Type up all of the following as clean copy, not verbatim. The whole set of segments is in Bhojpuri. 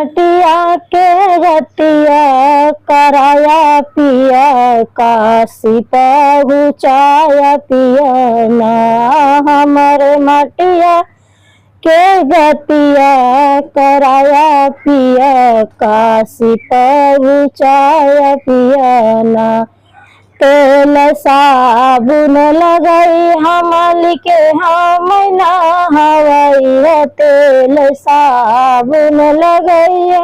मटिया के रतिया कराया पिया काशी पहुँचाया पिया ना। हमर मटिया के गतिया कराया पिया काशी पहुँचाया पिया ना। तेल साबुन लगई हमल के हम नहवैया, तेल साबुन लगैया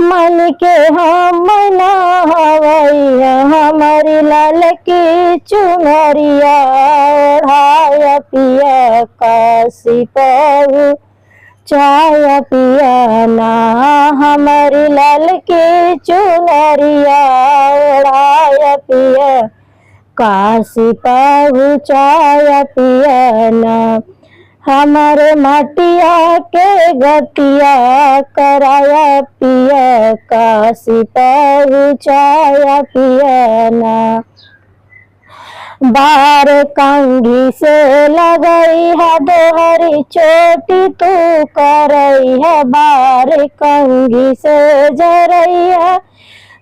मन के हम नहवैया। हमारी लाल की चुनरिया ओढ़ाया पिया काशी पहुँचाया पिया ना। हमारी लाल की चुनरिया ओढ़ाया पिया काशी पहुँचाया पिया ना। हमारे मटिया के गतिया कराया पिया काशी पहुँचाया पिया ना। बार कंघी से लगई है दोहरी चोटी तू करई है, बार कंघी से जरई है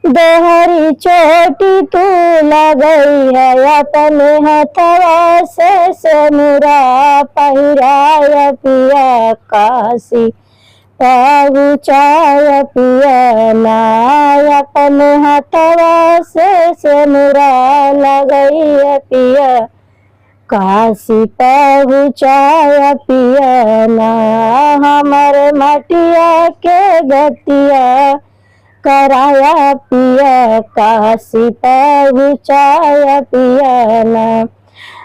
दोहरी चोटी तू लगई है। अपने हथवा से सिनुरा पहिराया पिया काशी पहुँचाया पिया ना। अपने हथवा से सिनुरा लगई पिया काशी पहुँचाया पिया ना। हमर मटिया के गतिया कराया पिया काशी पहुँचाया पिया ना।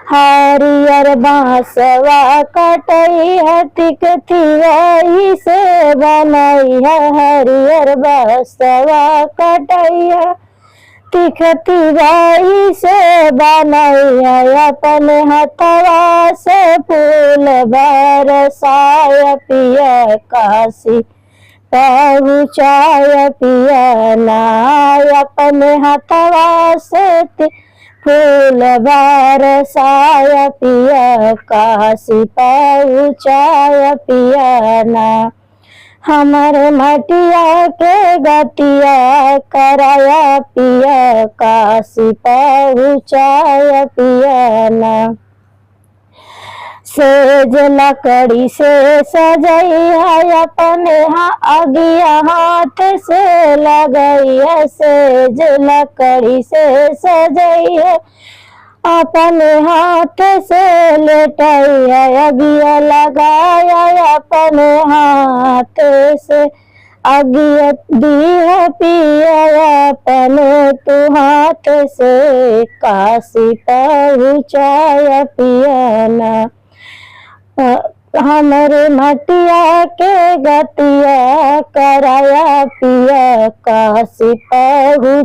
हरियर बांसवा कटई है तिकथियाई से बनई है, हरियर बांसवा कटई है तिकथियाई से बनई है। अपने हथवा से फूल बरसाया पिया काशी पहुँचाया पिया ना। अपने हथवा से फूल बरसाया पिया काशी पहुँचाया पिया ना। हमर मटिया के गतिया कराया पिया काशी पहुँचाया पिया ना। सेज लकड़ी से सजई है अपने अगिया हाथ से लगई है, सेज लकड़ी से सजई है अपने हाथ से लेटई है। अगिया लगाया अपने हाथ से अगिया दिया पिया अपने तू हाथ से काशी पहुँचाया पिया ना। हमरे मटिया के गतिया कराया पिया काशी पहुँचाया